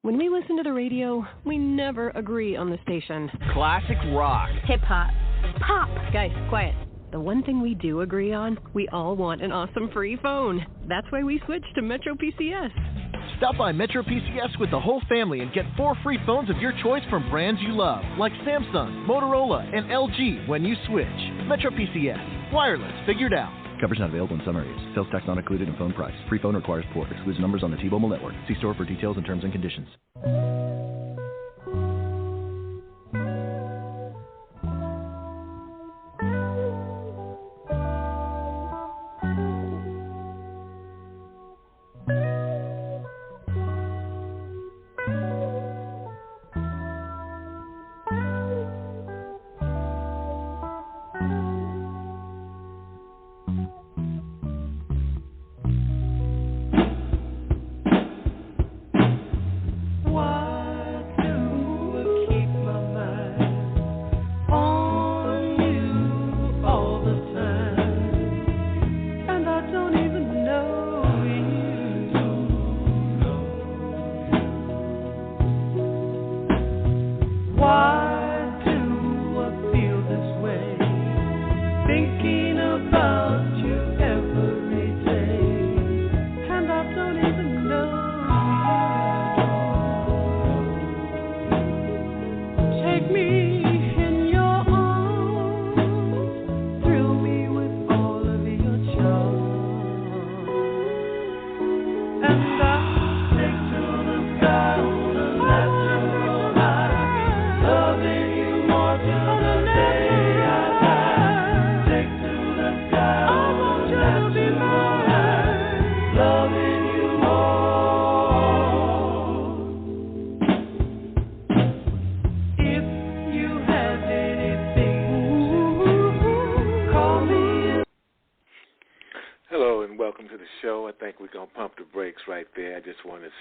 When we listen to the radio, we never agree on the station. Classic rock. Hip-hop. Pop. Guys, quiet. The one thing we do agree on, we all want an awesome free phone. That's why we switched to Metro PCS. Stop by Metro PCS with the whole family and get 4 free phones of your choice from brands you love, like Samsung, Motorola, and LG when you switch. Metro PCS. Wireless. Figured out. Coverage not available in some areas. Sales tax not included in phone price. Free phone requires port. Excludes numbers on the T-Mobile network. See store for details and terms and conditions.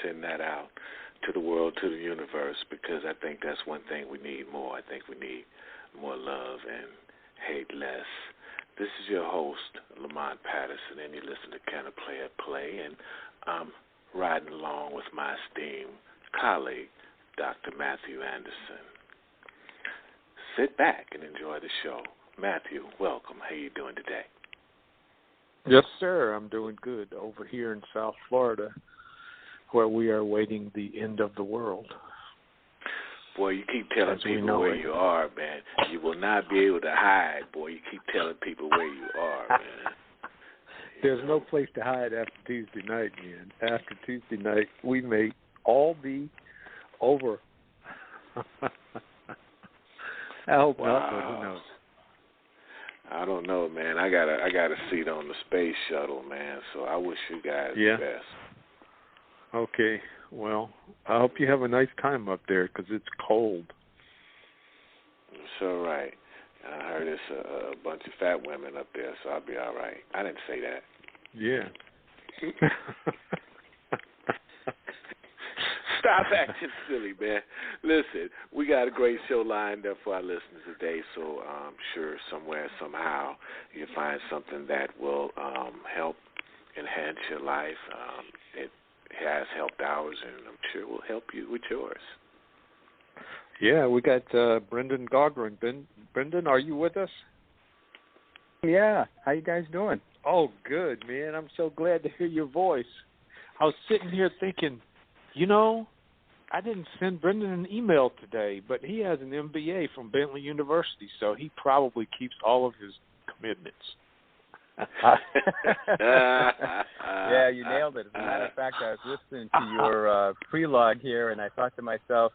Send that out to the world, to the universe, because I think that's one thing we need more. I think we need more love and hate less. This is your host, Lamont Patterson, and you listen to Can a Player Play, and I'm riding along with my esteemed colleague, Dr. Matthew Anderson. Sit back and enjoy the show. Matthew, welcome. How you doing today? Yes, sir. I'm doing good over here in South Florida, where we are waiting the end of the world. Boy, you keep telling people where you are, man. You will not be able to hide, boy. You keep telling people where you are, man. There's no place to hide after Tuesday night, man. After Tuesday night, we may all be over. I hope not, but who knows? I don't know, man. I got a seat on the space shuttle, man, so I wish you guys the best. Okay, well, I hope you have a nice time up there because it's cold. It's all right. I heard it's a bunch of fat women up there, so I'll be all right. I didn't say that. Yeah. Stop acting silly, man. Listen, we got a great show lined up for our listeners today, so I'm sure somewhere, somehow, you'll find something that will help enhance your life. It has helped ours, and I'm sure will help you with yours. Yeah, we got Brendan Gaughran. Brendan, are you with us? Yeah. How you guys doing? Oh, good, man. I'm so glad to hear your voice. I was sitting here thinking, I didn't send Brendan an email today, but he has an MBA from Bentley University, so he probably keeps all of his commitments. Yeah, you nailed it. As a matter of fact, I was listening to your pre-log here, and I thought to myself,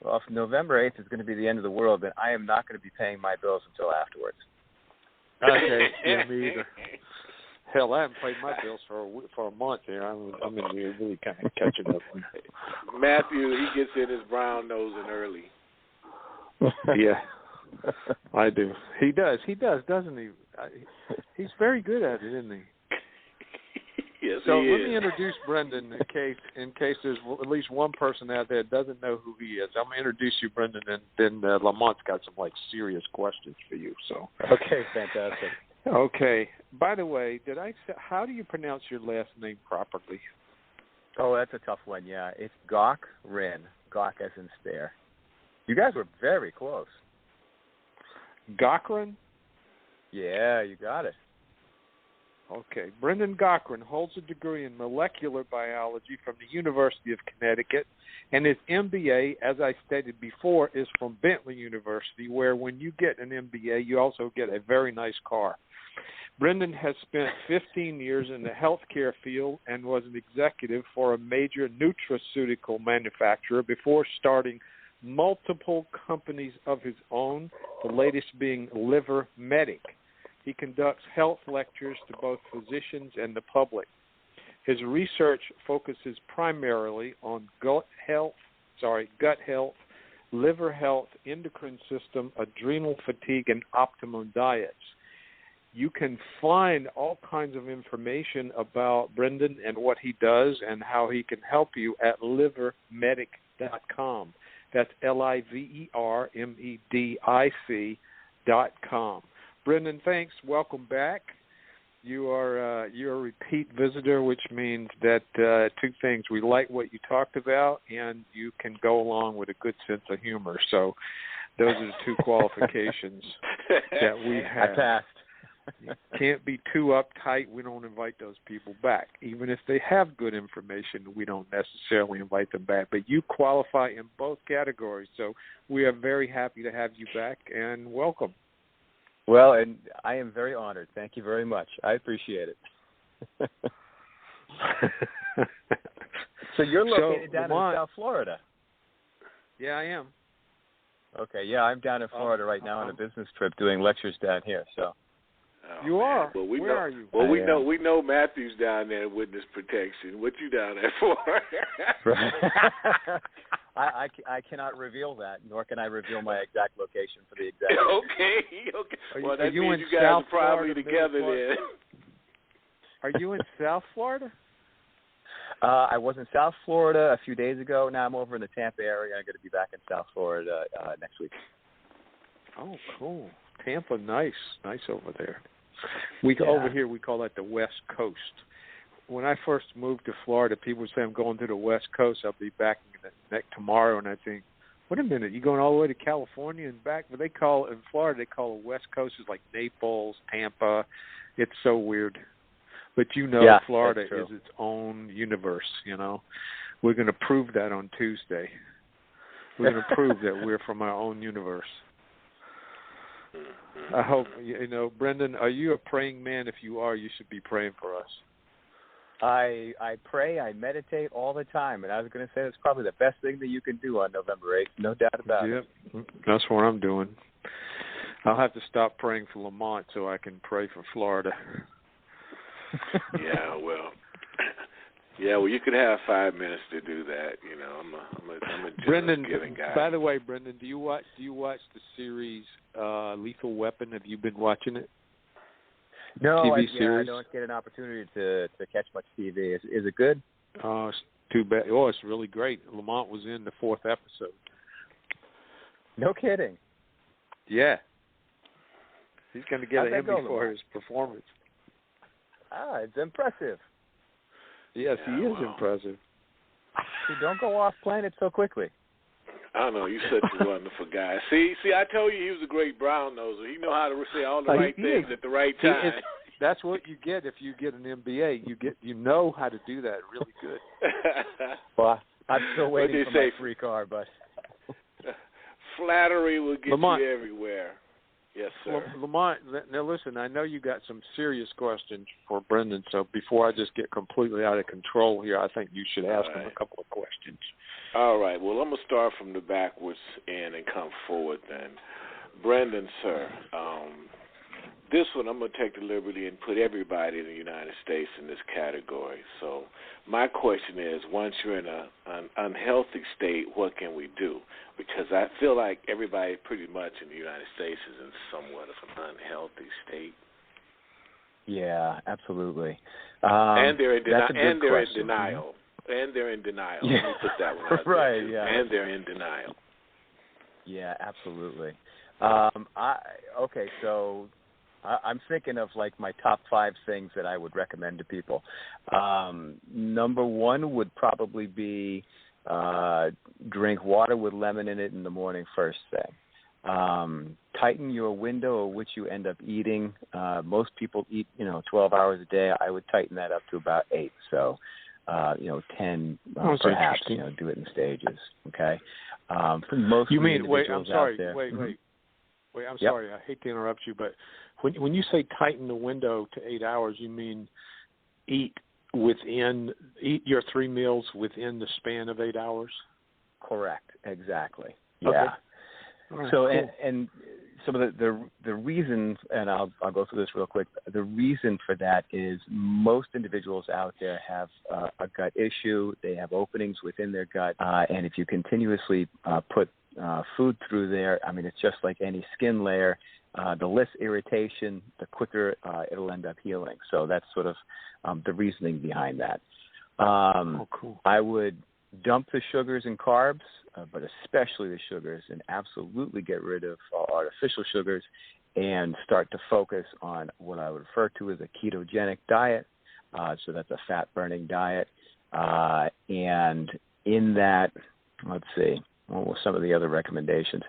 well, if November 8th is going to be the end of the world, then I am not going to be paying my bills until afterwards. Okay, yeah, me either. Hell, I haven't paid my bills for a month here. I'm in here really kind of catching up. Matthew, he gets in his brown nosing early. Yeah, I do. He does, doesn't he? He's very good at it, isn't he? Yes, so he let is. me introduce Brendan in case there's at least one person out there that doesn't know who he is. I'm going to introduce you, Brendan, and then Lamont's got some serious questions for you. So okay, fantastic. Okay. By the way, how do you pronounce your last name properly? Oh, that's a tough one, yeah. It's Gaughran, Gaugh as in stare. You guys were very close. Gaughran? Yeah, you got it. Okay. Brendan Gaughran holds a degree in molecular biology from the University of Connecticut, and his MBA, as I stated before, is from Bentley University, where when you get an MBA, you also get a very nice car. Brendan has spent 15 years in the healthcare field and was an executive for a major nutraceutical manufacturer before starting multiple companies of his own, the latest being Liver Medic. He conducts health lectures to both physicians and the public. His research focuses primarily on gut health, liver health, endocrine system, adrenal fatigue, and optimum diets. You can find all kinds of information about Brendan and what he does and how he can help you at livermedic.com. That's livermedic.com. Brendan, thanks. Welcome back. You're a repeat visitor, which means that two things: we like what you talked about, and you can go along with a good sense of humor. So, those are the two qualifications that we have. I passed. You can't be too uptight. We don't invite those people back. Even if they have good information, we don't necessarily invite them back. But you qualify in both categories, so we are very happy to have you back, and welcome. Well, and I am very honored. Thank you very much. I appreciate it. So you're located down in South Florida. Yeah, I am. Okay, yeah, I'm down in Florida right now on a business trip doing lectures down here, so. Oh, you are? Well, Where are you? Well, we know Matthew's down there in witness protection. What you down there for? I cannot reveal that, nor can I reveal my exact location for the exact. Okay. Well, that means you guys are probably together then. Are you in South Florida? I was in South Florida a few days ago. Now I'm over in the Tampa area. I'm going to be back in South Florida next week. Oh, cool. Tampa, nice over there. Over here we call that the West Coast. When I first moved to Florida, people would say I'm going to the West Coast. I'll be back tomorrow, and I think, wait a minute, you going all the way to California and back? But in Florida they call the West Coast is like Naples, Tampa. It's so weird. But Florida is its own universe. We're going to prove that on Tuesday. We're going to prove that we're from our own universe. I hope, Brendan, are you a praying man? If you are, you should be praying for us. I pray, I meditate all the time, and I was going to say it's probably the best thing that you can do on November 8th, no doubt about it. That's what I'm doing. I'll have to stop praying for Lamont so I can pray for Florida. Well, you could have 5 minutes to do that. I'm a Brendan, giving guy. By the way, Brendan, do you watch the series Lethal Weapon? Have you been watching it? No, TV I series? don't get an opportunity to catch much TV. Is it good? It's too bad. Oh, it's really great. Lamont was in the 4th episode. No kidding. Yeah. He's going to get an Emmy for his performance. It's impressive. Yes, he is impressive. See, don't go off planet so quickly. I don't know. You're such a wonderful guy. See, I told you he was a great brown noser. He know how to say all the right things at the right time. That's what you get if you get an MBA. You know how to do that really good. Well, I'm still waiting for my free car, but flattery will get you everywhere. Yes, sir. Lamont, now listen, I know you got some serious questions for Brendan, so before I just get completely out of control here, I think you should ask him a couple of questions. All right. Well, I'm going to start from the backwards end and come forward then. Brendan, sir, this one I'm going to take the liberty and put everybody in the United States in this category. So my question is, once you're in an unhealthy state, what can we do? Because I feel like everybody pretty much in the United States is in somewhat of an unhealthy state. Yeah, absolutely. And they're in denial. Yeah. Let me put that one out right, there. Yeah. And they're in denial. Yeah, absolutely. Okay, so I'm thinking of like my top 5 things that I would recommend to people. Number 1 would probably be drink water with lemon in it in the morning first thing. Tighten your window at which you end up eating. Most people eat, 12 hours a day. I would tighten that up to about 8. So, 10 perhaps. Do it in stages. Okay. For most you mean? Wait, I'm sorry. There, wait. I'm sorry. I hate to interrupt you, but when you say tighten the window to 8 hours, you mean eat your 3 meals within the span of 8 hours? Correct. Exactly. Okay. Yeah. Right, so cool. and some of the reasons, and I'll go through this real quick. The reason for that is most individuals out there have a gut issue. They have openings within their gut, and if you continuously put food through there, I mean, it's just like any skin layer. The less irritation, the quicker it'll end up healing. So that's sort of the reasoning behind that. Cool. I would dump the sugars and carbs, but especially the sugars, and absolutely get rid of artificial sugars and start to focus on what I would refer to as a ketogenic diet. So that's a fat-burning diet. And in that, let's see, what were some of the other recommendations?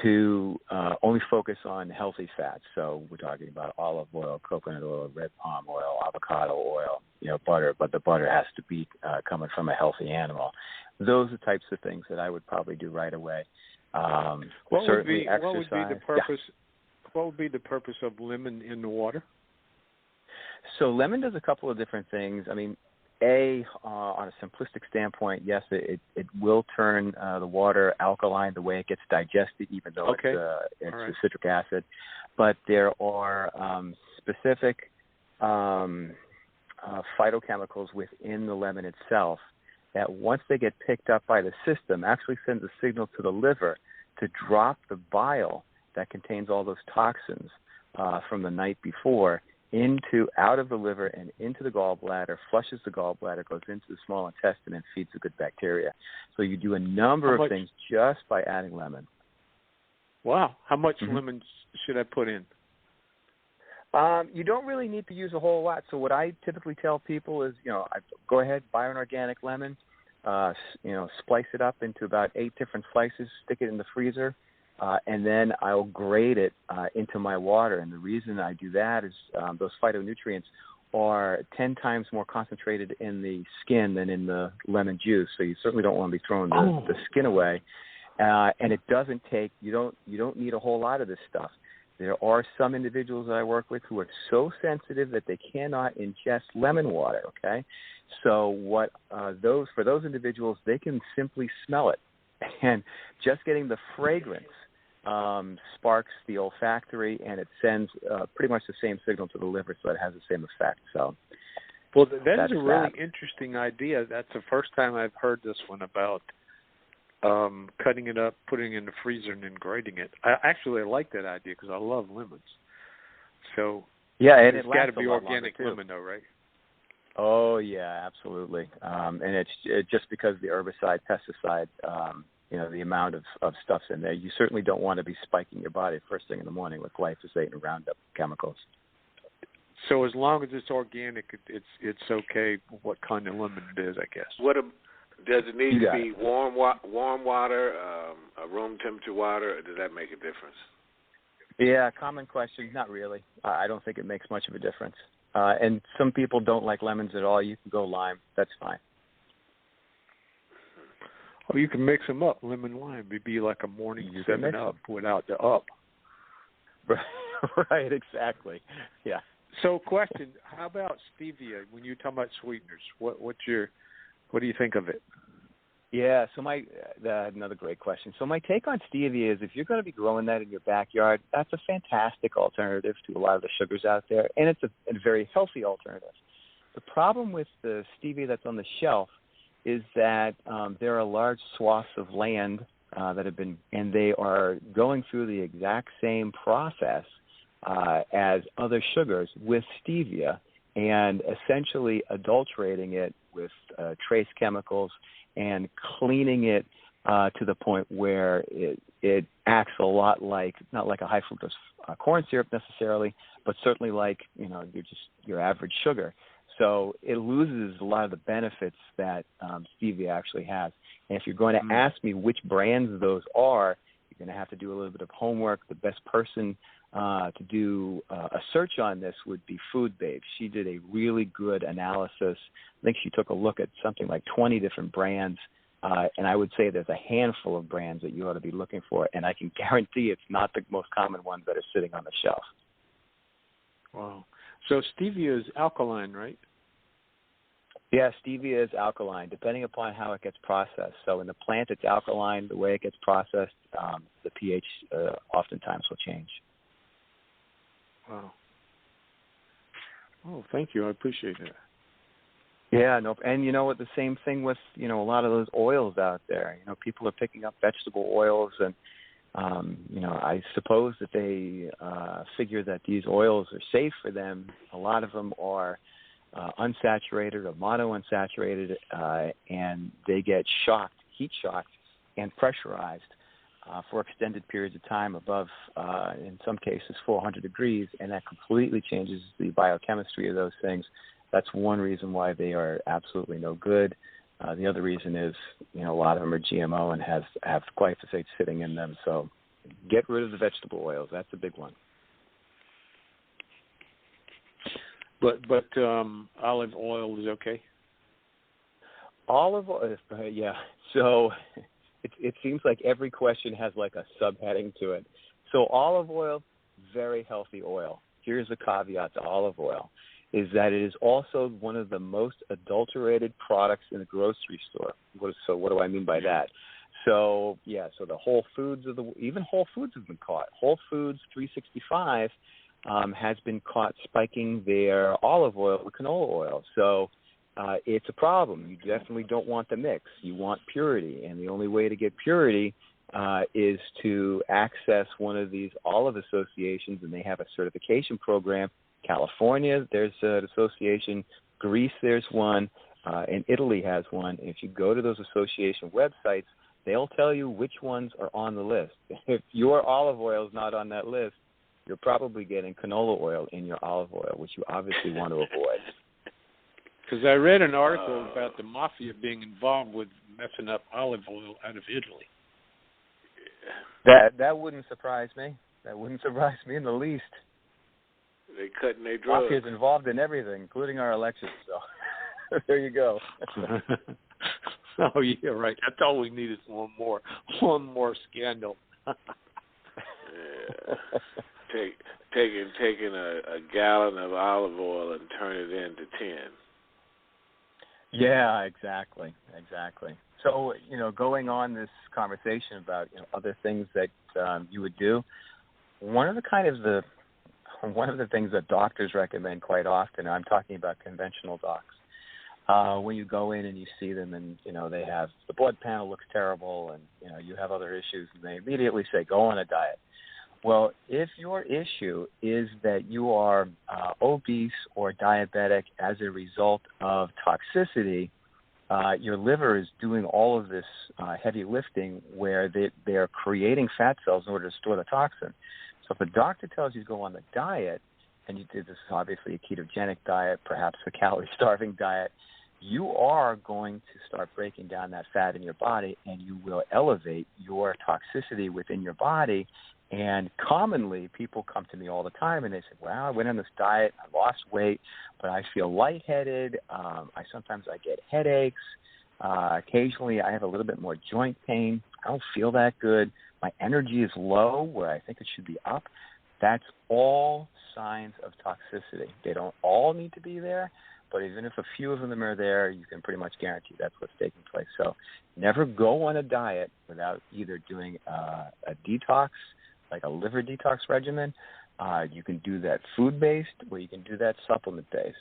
To only focus on healthy fats. So we're talking about olive oil, coconut oil, red palm oil, avocado oil, butter, but the butter has to be coming from a healthy animal. Those are the types of things that I would probably do right away. What would be the purpose? Yeah. What would be the purpose of lemon in the water? So lemon does a couple of different things. I mean, on a simplistic standpoint, yes, it will turn the water alkaline the way it gets digested, even though it's right. a citric acid. But there are specific phytochemicals within the lemon itself that once they get picked up by the system, actually sends a signal to the liver to drop the bile that contains all those toxins from the night before out of the liver and into the gallbladder, flushes the gallbladder, goes into the small intestine, and feeds the good bacteria. So you do a number of things just by adding lemon. Wow. How much lemon should I put in? You don't really need to use a whole lot. So what I typically tell people is, go ahead, buy an organic lemon, splice it up into about 8 different slices, stick it in the freezer, and then I'll grate it into my water. And the reason I do that is those phytonutrients are 10 times more concentrated in the skin than in the lemon juice. So you certainly don't want to be throwing the skin away. And it doesn't take, you don't need a whole lot of this stuff. There are some individuals that I work with who are so sensitive that they cannot ingest lemon water, okay? So for those individuals, they can simply smell it. And just getting the fragrance sparks the olfactory, and it sends pretty much the same signal to the liver, so it has the same effect. So, well, that's a really interesting idea. That's the first time I've heard this one about cutting it up, putting it in the freezer, and then grating it. I like that idea because I love lemons. So yeah, and it's got to be organic lemon, though, right? Oh yeah, absolutely. And it's just because the herbicide, pesticide, the amount of stuff's in there. You certainly don't want to be spiking your body first thing in the morning with glyphosate and Roundup chemicals. So as long as it's organic, it's okay. What kind of lemon it is, I guess. Does it need to be warm water, a room temperature water, or does that make a difference? Yeah, common question. Not really. I don't think it makes much of a difference. And some people don't like lemons at all. You can go lime. That's fine. Oh, you can mix them up, lemon lime. It'd be like a morning 7-Up without the up. Right, exactly. Yeah. So, question: how about stevia? When you talk about sweeteners, what do you think of it? Yeah, so another great question. So my take on stevia is if you're going to be growing that in your backyard, that's a fantastic alternative to a lot of the sugars out there, and it's a very healthy alternative. The problem with the stevia that's on the shelf is that there are large swaths of land that have been, and they are going through the exact same process as other sugars with stevia, and essentially adulterating it with trace chemicals and cleaning it to the point where it acts a lot like, not like a high fructose corn syrup necessarily, but certainly like, your average sugar. So it loses a lot of the benefits that stevia actually has. And if you're going to ask me which brands those are, you're going to have to do a little bit of homework. The best person to do a search on this would be Food Babe. She did a really good analysis. I think she took a look at something like 20 different brands, and I would say there's a handful of brands that you ought to be looking for, and I can guarantee it's not the most common ones that are sitting on the shelf. Wow. So stevia is alkaline, right? Yeah, stevia is alkaline, depending upon how it gets processed. So in the plant, it's alkaline. The way it gets processed, the pH oftentimes will change. Wow. Oh, thank you. I appreciate that. Yeah, no, and you know what? The same thing with a lot of those oils out there. People are picking up vegetable oils, and I suppose that they figure that these oils are safe for them. A lot of them are unsaturated or monounsaturated, and they get heat shocked, and pressurized for extended periods of time above, in some cases, 400 degrees, and that completely changes the biochemistry of those things. That's one reason why they are absolutely no good. The other reason is, a lot of them are GMO and have glyphosate sitting in them. So get rid of the vegetable oils. That's a big one. But olive oil is okay? Olive oil, yeah. So it seems like every question has like a subheading to it. So olive oil, very healthy oil. Here's a caveat to olive oil, is that it is also one of the most adulterated products in the grocery store. So what do I mean by that? So, so the Whole Foods even Whole Foods have been caught. Whole Foods 365 has been caught spiking their olive oil with canola oil. So it's a problem. You definitely don't want the mix. You want purity, and the only way to get purity is to access one of these olive associations, and they have a certification program. California, there's an association. Greece, there's one. And Italy has one. And if you go to those association websites, they'll tell you which ones are on the list. If your olive oil is not on that list, you're probably getting canola oil in your olive oil, which you obviously want to avoid. Because I read an article about the mafia being involved with messing up olive oil out of Italy. That wouldn't surprise me. That wouldn't surprise me in the least. They cutting their drugs. Mafia is involved in everything, including our elections. So there you go. Oh yeah, right. That's all we need is one more scandal. Yeah. Taking a gallon of olive oil and turn it into 10. Yeah, exactly. So, going on this conversation about other things that you would do, one of the things that doctors recommend quite often, I'm talking about conventional docs, when you go in and you see them and, they have the blood panel looks terrible and, you have other issues, and they immediately say, go on a diet. Well, if your issue is that you are obese or diabetic as a result of toxicity, your liver is doing all of this heavy lifting where they are creating fat cells in order to store the toxin. So if a doctor tells you to go on the diet, and this is obviously a ketogenic diet, perhaps a calorie-starving diet, you are going to start breaking down that fat in your body, and you will elevate your toxicity within your body. And commonly, people come to me all the time, and they say, well, I went on this diet, I lost weight, but I feel lightheaded. Sometimes I get headaches. Occasionally, I have a little bit more joint pain. I don't feel that good. My energy is low where I think it should be up. That's all signs of toxicity. They don't all need to be there, but even if a few of them are there, you can pretty much guarantee that's what's taking place. So never go on a diet without either doing a detox, like a liver detox regimen. You can do that food-based, or you can do that supplement-based.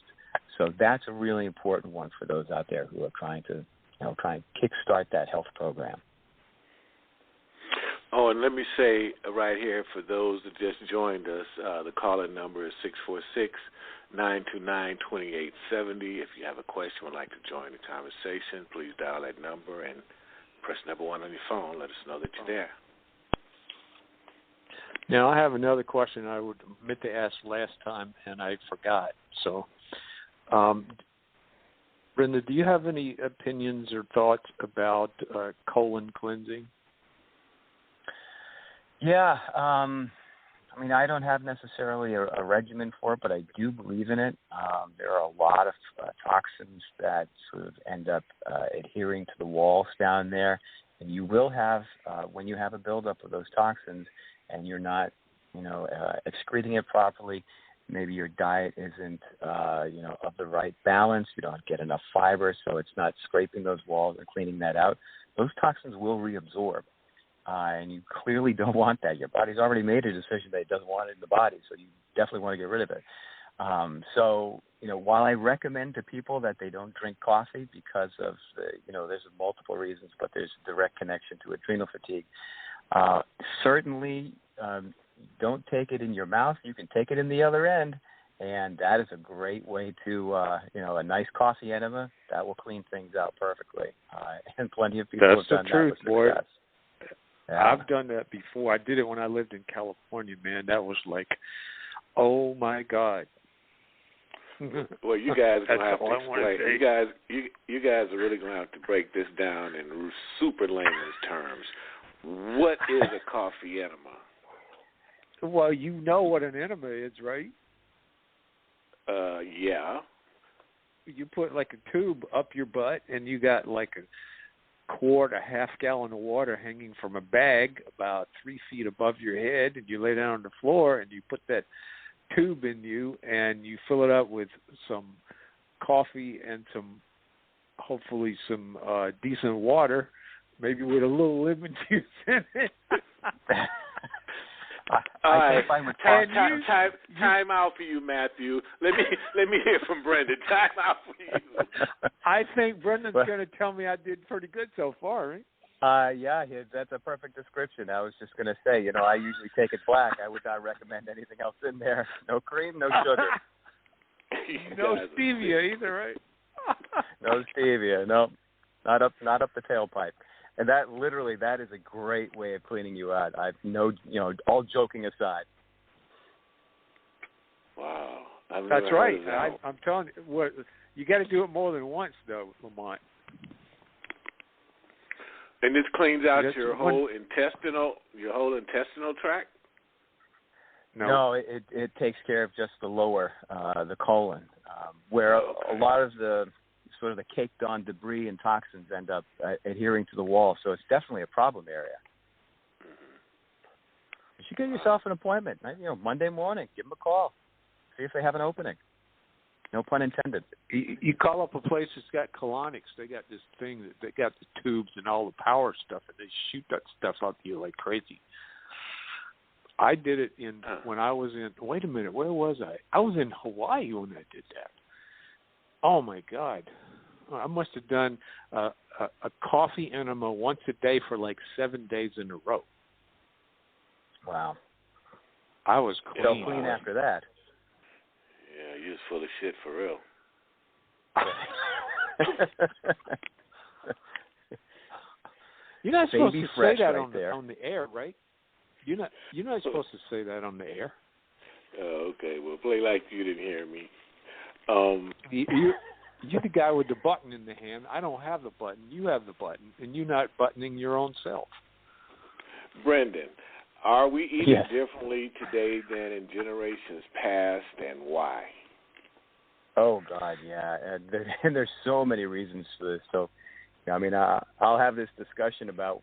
So that's a really important one for those out there who are trying to kickstart that health program. Oh, and let me say right here, for those that just joined us, the call-in number is 646-929-2870. If you have a question or would like to join the conversation, please dial that number and press number 1 on your phone. Let us know that you're there. Now, I have another question I would meant to ask last time, and I forgot. So, Brenda, do you have any opinions or thoughts about colon cleansing? Yeah. I mean, I don't have necessarily a regimen for it, but I do believe in it. There are a lot of toxins that sort of end up adhering to the walls down there, and you will have, when you have a buildup of those toxins and you're not, excreting it properly, maybe your diet isn't, of the right balance, you don't get enough fiber, so it's not scraping those walls and cleaning that out, those toxins will reabsorb. And you clearly don't want that. Your body's already made a decision that it doesn't want it in the body, so you definitely want to get rid of it. So, while I recommend to people that they don't drink coffee because of, there's multiple reasons, but there's a direct connection to adrenal fatigue, certainly don't take it in your mouth. You can take it in the other end, and that is a great way to, a nice coffee enema, that will clean things out perfectly. And plenty of people have done that with success. Yeah. I've done that before. I did it when I lived in California, man. That was like, oh my God. Well, you guys are gonna have to explain. You guys are really gonna have to break this down in super layman's terms. What is a coffee enema? Well, you know what an enema is, right? Yeah. You put like a tube up your butt, and you got like a quart, a half gallon of water hanging from a bag about 3 feet above your head, and you lay down on the floor and you put that tube in you and you fill it up with some coffee and hopefully some decent water, maybe with a little lemon juice in it. Time out for you, Matthew. Let me hear from Brendan. Time out for you. I think Brendan's going to tell me I did pretty good so far, right? Yeah, that's a perfect description. I was just going to say, I usually take it black. I would not recommend anything else in there. No cream, no sugar. No stevia either, right? No stevia, no. Not up the tailpipe. And that is a great way of cleaning you out. All joking aside. Wow. That's right. I'm telling you, you got to do it more than once, though, Lamont. And this cleans out your whole intestinal tract? No, it takes care of just the lower, the colon, where a lot of the sort of the caked on debris and toxins end up adhering to the wall. So it's definitely a problem area. You should get yourself an appointment. Monday morning, give them a call. See if they have an opening. No pun intended. You call up a place that's got colonics. They got this thing that they got the tubes and all the power stuff, and they shoot that stuff out to you like crazy. I did it when I was in. Wait a minute, where was I? I was in Hawaii when I did that. Oh my God, I must have done a coffee enema once a day for like 7 days in a row. Wow. I was clean. So clean after that. Yeah, you was full of shit for real. You're not supposed to say that right on the air, right? You're not supposed to say that on the air. Oh, okay. Well, play like you didn't hear me. You're the guy with the button in the hand. I don't have the button. You have the button, and you're not buttoning your own self. Brendan, are we eating differently today than in generations past, and why? Oh, God, yeah. And there's so many reasons for this. So, I mean, I'll have this discussion about,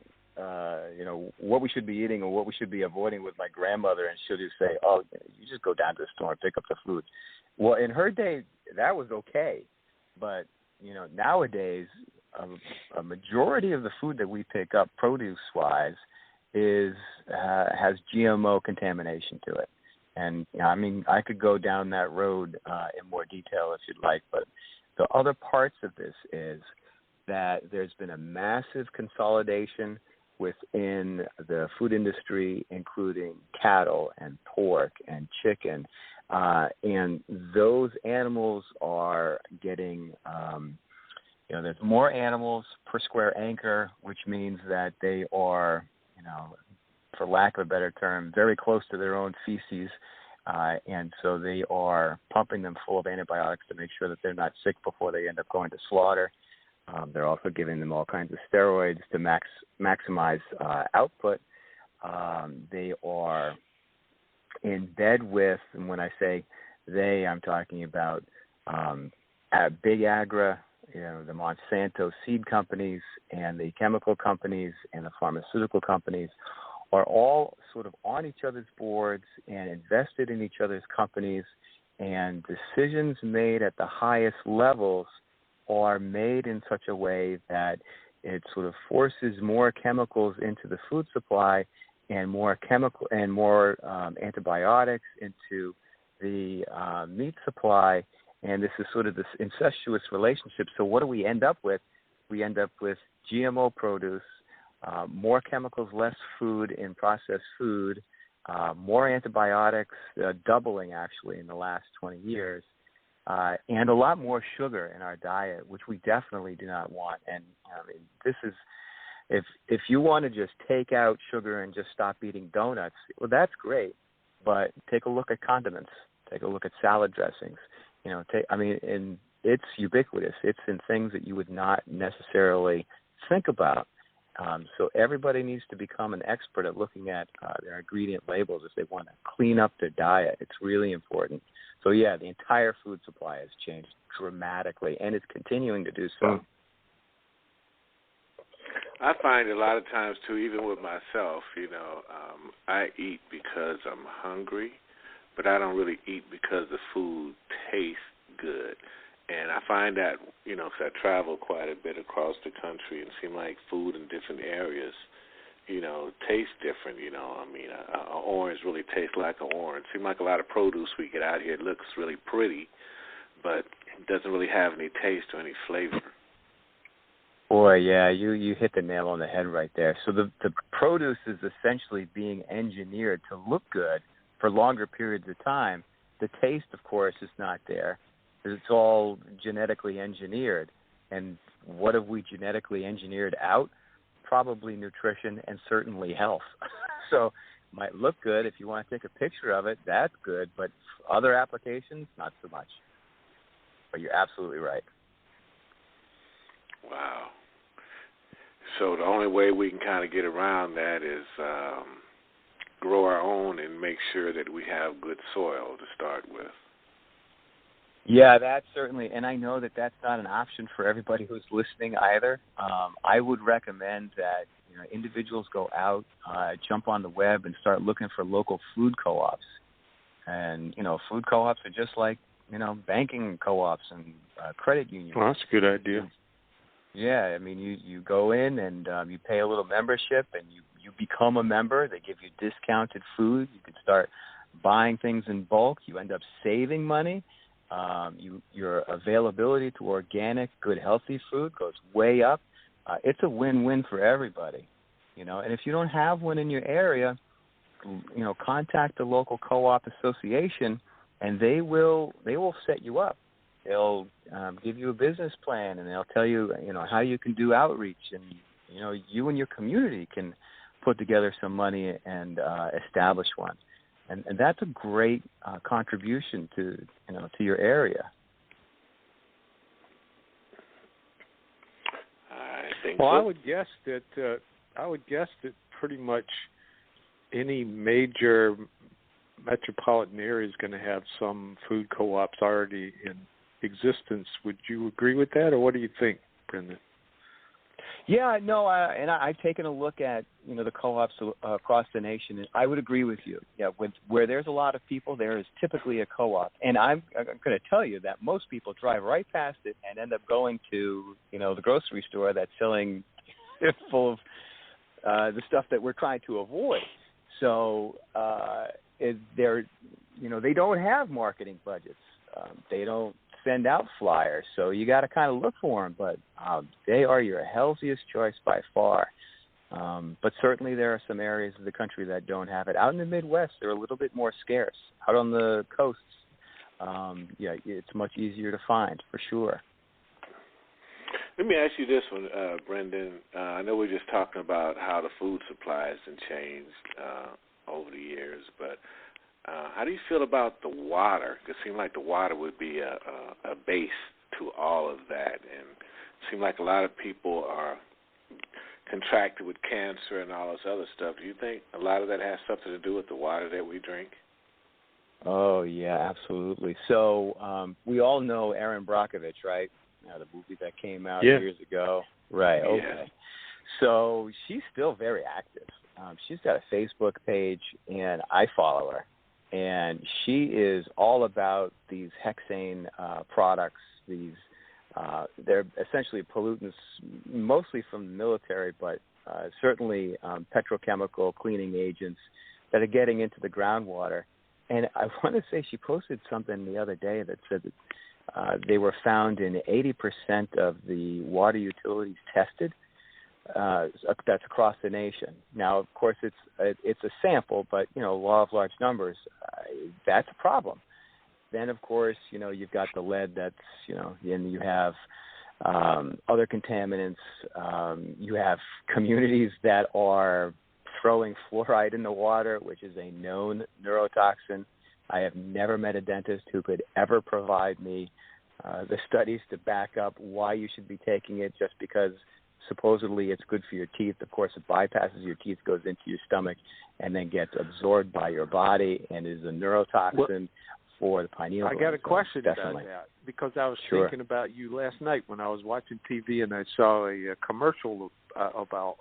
what we should be eating or what we should be avoiding with my grandmother, and she'll just say, oh, you just go down to the store and pick up the food. Well, in her day, that was okay. But, nowadays, a majority of the food that we pick up produce-wise has GMO contamination to it. And, I mean, I could go down that road in more detail if you'd like, but the other parts of this is that there's been a massive consolidation within the food industry, including cattle and pork and chicken, and those animals are getting there's more animals per square acre, which means that they are, for lack of a better term, very close to their own feces. And so they are pumping them full of antibiotics to make sure that they're not sick before they end up going to slaughter. They're also giving them all kinds of steroids to maximize output. They are in bed with, and when I say they, I'm talking about big agri, the Monsanto seed companies and the chemical companies and the pharmaceutical companies are all sort of on each other's boards and invested in each other's companies, and decisions made at the highest levels are made in such a way that it sort of forces more chemicals into the food supply and more antibiotics into the meat supply, and this is sort of this incestuous relationship. So what do we end up with? We end up with GMO produce, more chemicals, less food in processed food, more antibiotics, doubling actually in the last 20 years, and a lot more sugar in our diet, which we definitely do not want. And this is, if you want to just take out sugar and just stop eating donuts, well, that's great. But take a look at condiments. Take a look at salad dressings. And it's ubiquitous. It's in things that you would not necessarily think about. So everybody needs to become an expert at looking at their ingredient labels if they want to clean up their diet. It's really important. So, yeah, the entire food supply has changed dramatically, and it's continuing to do so. I find a lot of times, too, even with myself, I eat because I'm hungry, but I don't really eat because the food tastes good. And I find that, because I travel quite a bit across the country and seem like food in different areas, tastes different, an orange really tastes like an orange. Seems like a lot of produce we get out here looks really pretty, but doesn't really have any taste or any flavor. Boy, yeah, you hit the nail on the head right there. So the produce is essentially being engineered to look good for longer periods of time. The taste, of course, is not there. It's all genetically engineered. And what have we genetically engineered out? Probably nutrition and certainly health. So it might look good. If you want to take a picture of it, that's good. But for other applications, not so much. But you're absolutely right. Wow. So the only way we can kind of get around that is grow our own and make sure that we have good soil to start with. Yeah, that's certainly, and I know that that's not an option for everybody who's listening either. I would recommend that individuals go out, jump on the web, and start looking for local food co-ops. And food co-ops are just like banking co-ops and credit unions. Well, that's a good idea. Yeah, I mean, you go in and you pay a little membership, and you become a member. They give you discounted food. You can start buying things in bulk. You end up saving money. Your availability to organic, good, healthy food goes way up. It's a win-win for everybody, And if you don't have one in your area, contact the local co-op association, and they will set you up. They'll give you a business plan, and they'll tell you, how you can do outreach, and you and your community can put together some money and establish one. And that's a great contribution to your area. I think well, so. I would guess that pretty much any major metropolitan area is going to have some food co-ops already in existence. Would you agree with that, or what do you think, Brendan? Yeah, no, and I've taken a look at the co-ops across the nation, and I would agree with you. Yeah, where there's a lot of people, there is typically a co-op, and I'm going to tell you that most people drive right past it and end up going to the grocery store that's selling full of the stuff that we're trying to avoid. So they don't have marketing budgets. They don't send out flyers, so you got to kind of look for them, but they are your healthiest choice by far. But certainly there are some areas of the country that don't have it. Out in the Midwest, they're a little bit more scarce. Out on the coasts, it's much easier to find, for sure. Let me ask you this one, Brendan. I know we're just talking about how the food supply has been changed over the years, but how do you feel about the water? It seems like the water would be a base to all of that, and it seems like a lot of people are contracted with cancer and all this other stuff. Do you think a lot of that has something to do with the water that we drink? Oh, yeah, absolutely. So we all know Erin Brockovich, right? The movie that came out years ago. Right, okay. Yeah. So she's still very active. She's got a Facebook page, and I follow her. And she is all about these hexane products. They're essentially pollutants, mostly from the military, but certainly petrochemical cleaning agents that are getting into the groundwater. And I want to say she posted something the other day that said that they were found in 80% of the water utilities tested. That's across the nation. Now, of course, it's a sample, but law of large numbers, that's a problem. Then, of course, you've got the lead that's and you have other contaminants. You have communities that are throwing fluoride in the water, which is a known neurotoxin. I have never met a dentist who could ever provide me the studies to back up why you should be taking it just because supposedly it's good for your teeth. Of course, it bypasses your teeth, goes into your stomach, and then gets absorbed by your body and is a neurotoxin for the pineal gland. I got a question about definitely. that because I was thinking about you last night when I was watching TV and I saw a commercial about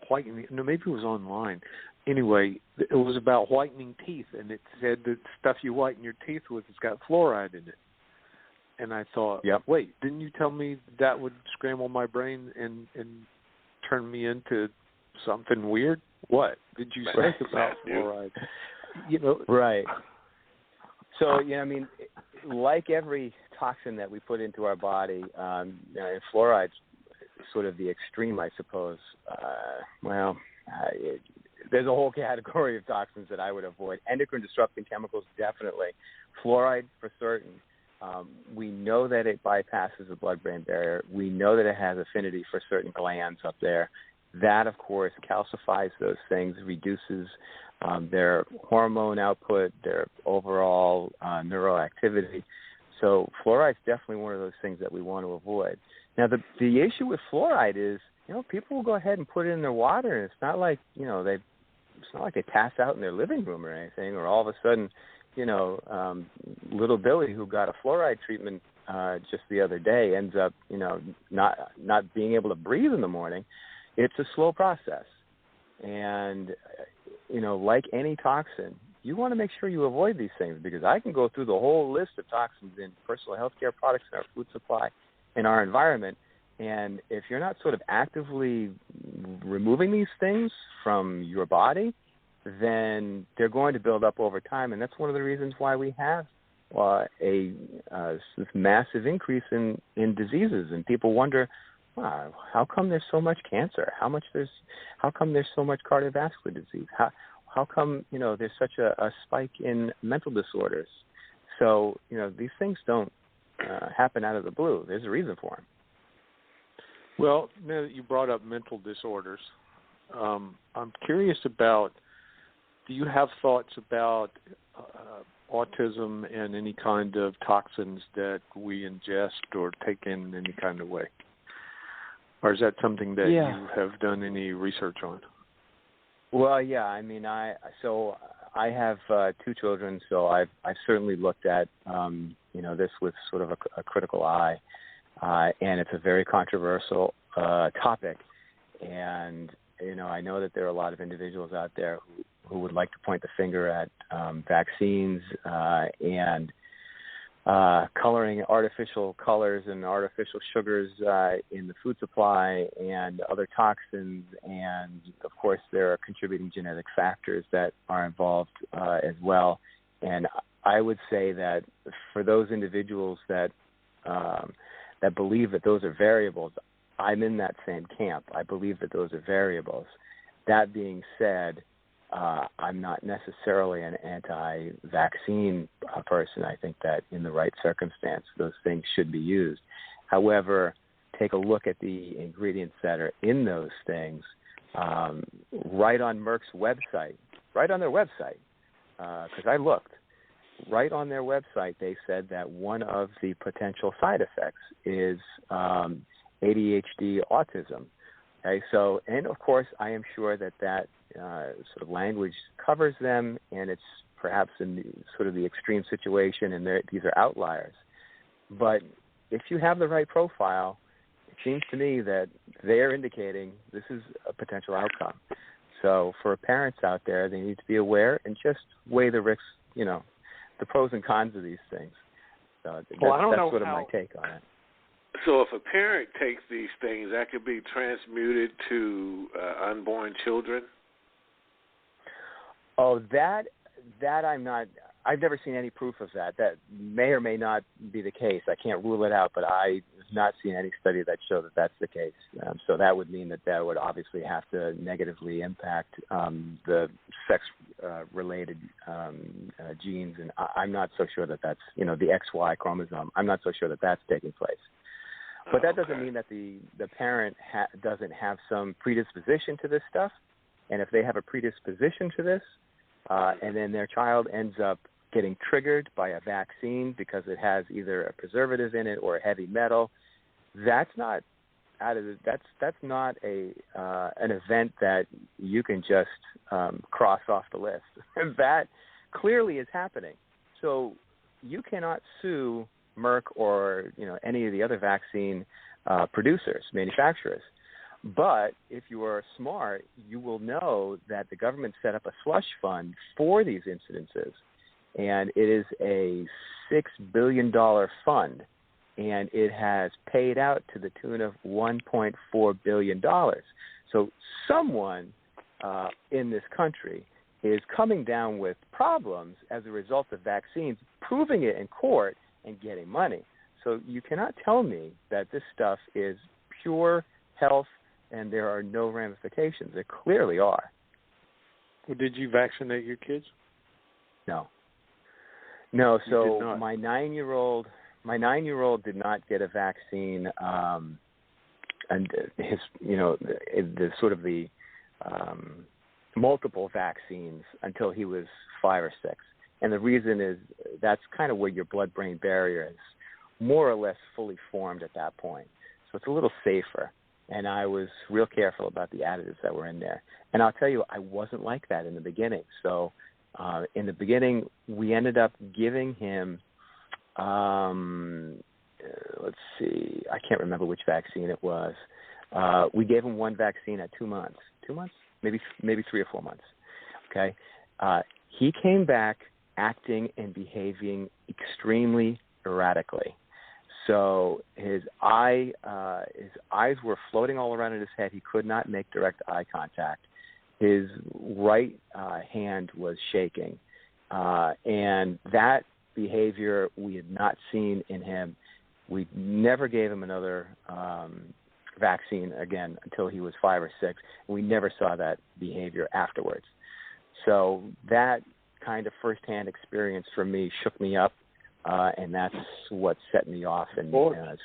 whitening. No, maybe it was online. Anyway, it was about whitening teeth, and it said that stuff you whiten your teeth with has got fluoride in it. And I thought, wait, didn't you tell me that would scramble my brain and turn me into something weird? What did you say about fluoride? Right. So, like every toxin that we put into our body, fluoride's sort of the extreme, I suppose. There's a whole category of toxins that I would avoid. Endocrine disrupting chemicals, definitely. Fluoride, for certain. We know that it bypasses the blood-brain barrier. We know that it has affinity for certain glands up there. That, of course, calcifies those things, reduces their hormone output, their overall neuroactivity. So fluoride is definitely one of those things that we want to avoid. Now, the issue with fluoride is, people will go ahead and put it in their water, and it's not like, it's not like they pass out in their living room or anything, or all of a sudden, little Billy, who got a fluoride treatment just the other day, ends up, not being able to breathe in the morning. It's a slow process. And, like any toxin, you want to make sure you avoid these things, because I can go through the whole list of toxins in personal health care products in our food supply, in our environment, and if you're not sort of actively removing these things from your body, then they're going to build up over time, and that's one of the reasons why we have this massive increase in diseases. And people wonder, wow, how come there's so much cancer? How come there's so much cardiovascular disease? How come there's such a spike in mental disorders? So these things don't happen out of the blue. There's a reason for them. Well, now that you brought up mental disorders, I'm curious about, do you have thoughts about autism and any kind of toxins that we ingest or take in any kind of way? Or is that something that you have done any research on? Well, yeah. I have 2 children, so I've certainly looked at this with sort of a critical eye, and it's a very controversial topic. And I know that there are a lot of individuals out there who would like to point the finger at vaccines and coloring, artificial colors and artificial sugars in the food supply and other toxins. And, of course, there are contributing genetic factors that are involved as well. And I would say that for those individuals that believe that those are variables, I'm in that same camp. I believe that those are variables. That being said, I'm not necessarily an anti-vaccine person. I think that in the right circumstance, those things should be used. However, take a look at the ingredients that are in those things, right on Merck's website, right on their website, because I looked, right on their website, they said that one of the potential side effects is ADHD autism. Okay, so, and of course, I am sure that sort of language covers them, and it's perhaps in sort of the extreme situation, and these are outliers. But if you have the right profile, it seems to me that they're indicating this is a potential outcome. So for parents out there, they need to be aware and just weigh the risks, the pros and cons of these things. So that's sort of my take on it. So if a parent takes these things, that could be transmuted to unborn children? Oh, that I've never seen any proof of that. That may or may not be the case. I can't rule it out, but I have not seen any study that show that that's the case. So that would mean that would obviously have to negatively impact the sex-related genes, and I'm not so sure that that's, the XY chromosome. I'm not so sure that that's taking place. But that doesn't mean that the parent doesn't have some predisposition to this stuff. And if they have a predisposition to this, and then their child ends up getting triggered by a vaccine because it has either a preservative in it or a heavy metal, that's not that's not an event that you can just cross off the list. That clearly is happening. So you cannot sue Merck or any of the other vaccine manufacturers. But if you are smart, you will know that the government set up a slush fund for these incidences, and it is a $6 billion fund, and it has paid out to the tune of $1.4 billion. So someone in this country is coming down with problems as a result of vaccines, proving it in court and getting money. So you cannot tell me that this stuff is pure health and there are no ramifications. There clearly are. Well, did you vaccinate your kids? No. So my 9-year-old did not get a vaccine, and his the sort of the multiple vaccines until he was 5 or 6. And the reason is that's kind of where your blood-brain barrier is more or less fully formed at that point. So it's a little safer. And I was real careful about the additives that were in there. And I'll tell you, I wasn't like that in the beginning. So in the beginning, we ended up giving him, let's see, I can't remember which vaccine it was. We gave him one vaccine at 2 months. 2 months? Maybe 3 or 4 months. Okay? He came back acting and behaving extremely erratically. So his eyes were floating all around in his head. He could not make direct eye contact. His right hand was shaking. And that behavior we had not seen in him. We never gave him another vaccine again until he was 5 or 6. We never saw that behavior afterwards. So that kind of firsthand experience for me shook me up. And that's what set me off, and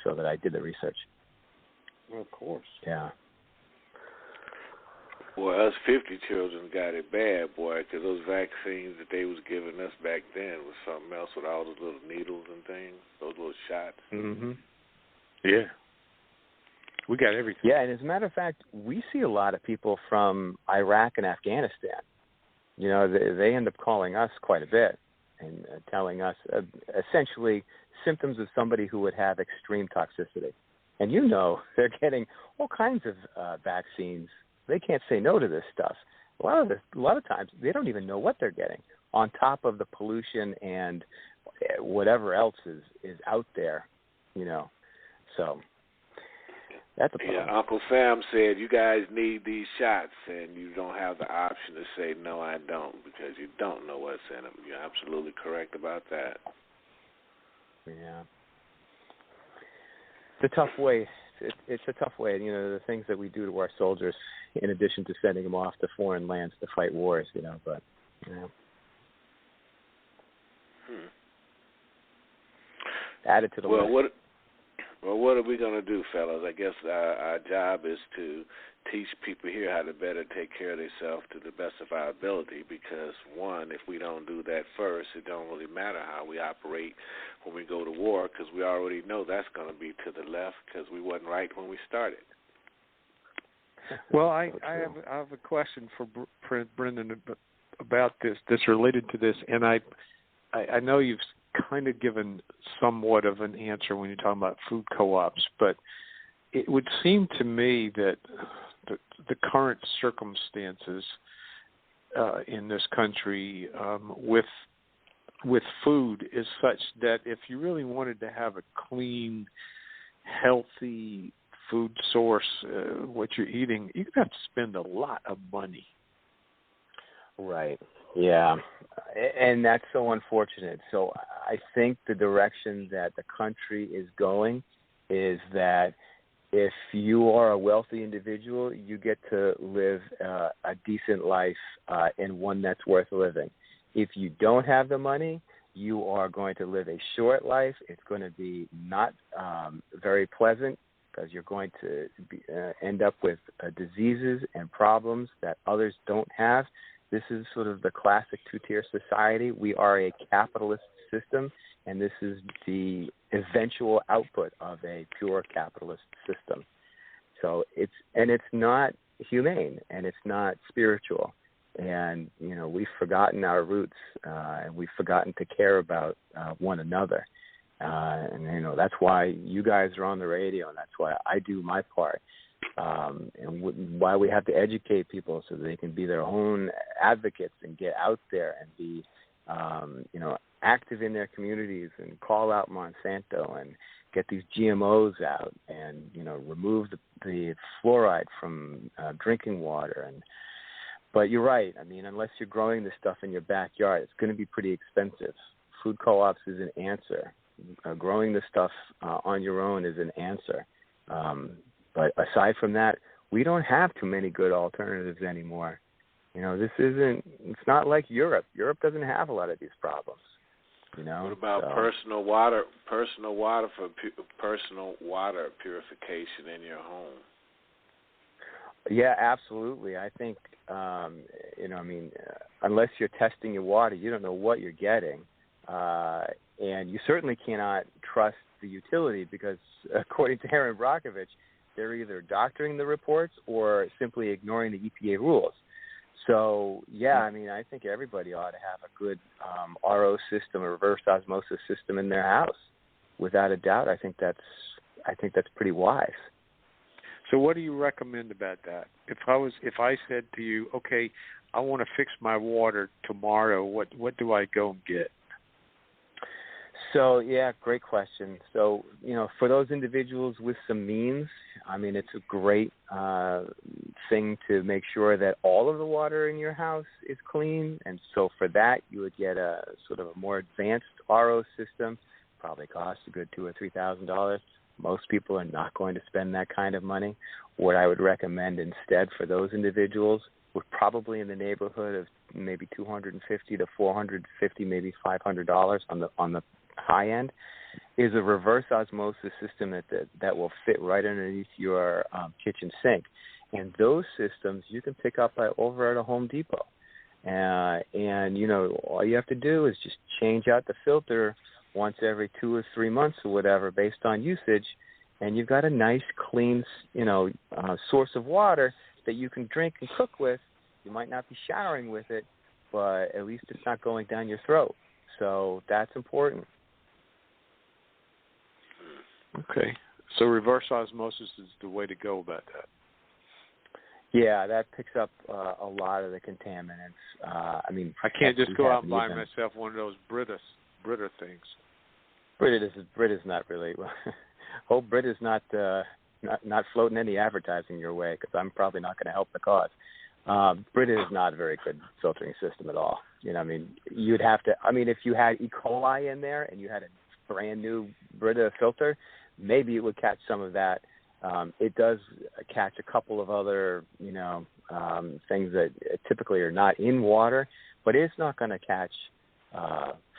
so that I did the research. Well, of course. Yeah. Well, us 50 children got it bad, boy, because those vaccines that they was giving us back then was something else with all those little needles and things, those little shots. Mm-hmm. Yeah. We got everything. Yeah, and as a matter of fact, we see a lot of people from Iraq and Afghanistan. They end up calling us quite a bit and telling us essentially symptoms of somebody who would have extreme toxicity. And they're getting all kinds of vaccines. They can't say no to this stuff. A lot of times they don't even know what they're getting on top of the pollution and whatever else is out there, So that's a problem. Yeah, Uncle Sam said you guys need these shots, and you don't have the option to say, no, I don't, because you don't know what's in them. You're absolutely correct about that. Yeah. It's a tough way. It's a tough way. The things that we do to our soldiers, in addition to sending them off to foreign lands to fight wars, but. Added to the list. Well, what are we going to do, fellas? I guess our job is to teach people here how to better take care of themselves to the best of our ability, because, one, if we don't do that first, it don't really matter how we operate when we go to war, because we already know that's going to be to the left because we wasn't right when we started. Well, I have a question for Brendan about this that's related to this, and I know you've kind of given somewhat of an answer when you're talking about food co-ops, but it would seem to me that the current circumstances in this country with food is such that if you really wanted to have a clean, healthy food source, what you're eating, you're going to have to spend a lot of money. Right. Yeah. And that's so unfortunate. So I think the direction that the country is going is that if you are a wealthy individual, you get to live a decent life and one that's worth living. If you don't have the money, you are going to live a short life. It's going to be not very pleasant because you're going to end up with diseases and problems that others don't have. This is sort of the classic two-tier society. We are a capitalist system, and this is the eventual output of a pure capitalist system. So it's not humane, and it's not spiritual. And, we've forgotten our roots, and we've forgotten to care about one another. And that's why you guys are on the radio, and that's why I do my part. And why we have to educate people so they can be their own advocates and get out there and be, active in their communities and call out Monsanto and get these GMOs out and, remove the fluoride from drinking water. But you're right. I mean, unless you're growing this stuff in your backyard, it's going to be pretty expensive. Food co-ops is an answer. Growing this stuff on your own is an answer. But aside from that, we don't have too many good alternatives anymore. It's not like Europe. Europe doesn't have a lot of these problems. What about personal water for personal water purification in your home? Yeah, absolutely. I think, unless you're testing your water, you don't know what you're getting. And you certainly cannot trust the utility because, according to Erin Brockovich, they're either doctoring the reports or simply ignoring the EPA rules. So, I think everybody ought to have a good RO system, a reverse osmosis system in their house. Without a doubt, I think that's pretty wise. So what do you recommend about that? If I said to you, okay, I want to fix my water tomorrow, what do I go and get? So, great question. So, for those individuals with some means, it's a great thing to make sure that all of the water in your house is clean. And so for that, you would get a sort of a more advanced RO system, probably costs a good $2,000 or $3,000. Most people are not going to spend that kind of money. What I would recommend instead for those individuals would probably in the neighborhood of maybe $250 to $450, maybe $500 on the high end, is a reverse osmosis system that will fit right underneath your kitchen sink. And those systems you can pick up over at a Home Depot. And all you have to do is just change out the filter once every 2 or 3 months or whatever based on usage, and you've got a nice, clean, source of water that you can drink and cook with. You might not be showering with it, but at least it's not going down your throat. So that's important. Okay. So reverse osmosis is the way to go about that. Yeah, that picks up a lot of the contaminants. I can't just go out and buy myself one of those Brita things. Brita's not really. Hope Brita's not floating any advertising your way because I'm probably not going to help the cause. Brita is not a very good filtering system at all. You'd have to. If you had E. coli in there and you had a brand new Brita filter, maybe it would catch some of that. It does catch a couple of other, things that typically are not in water, but it's not going to catch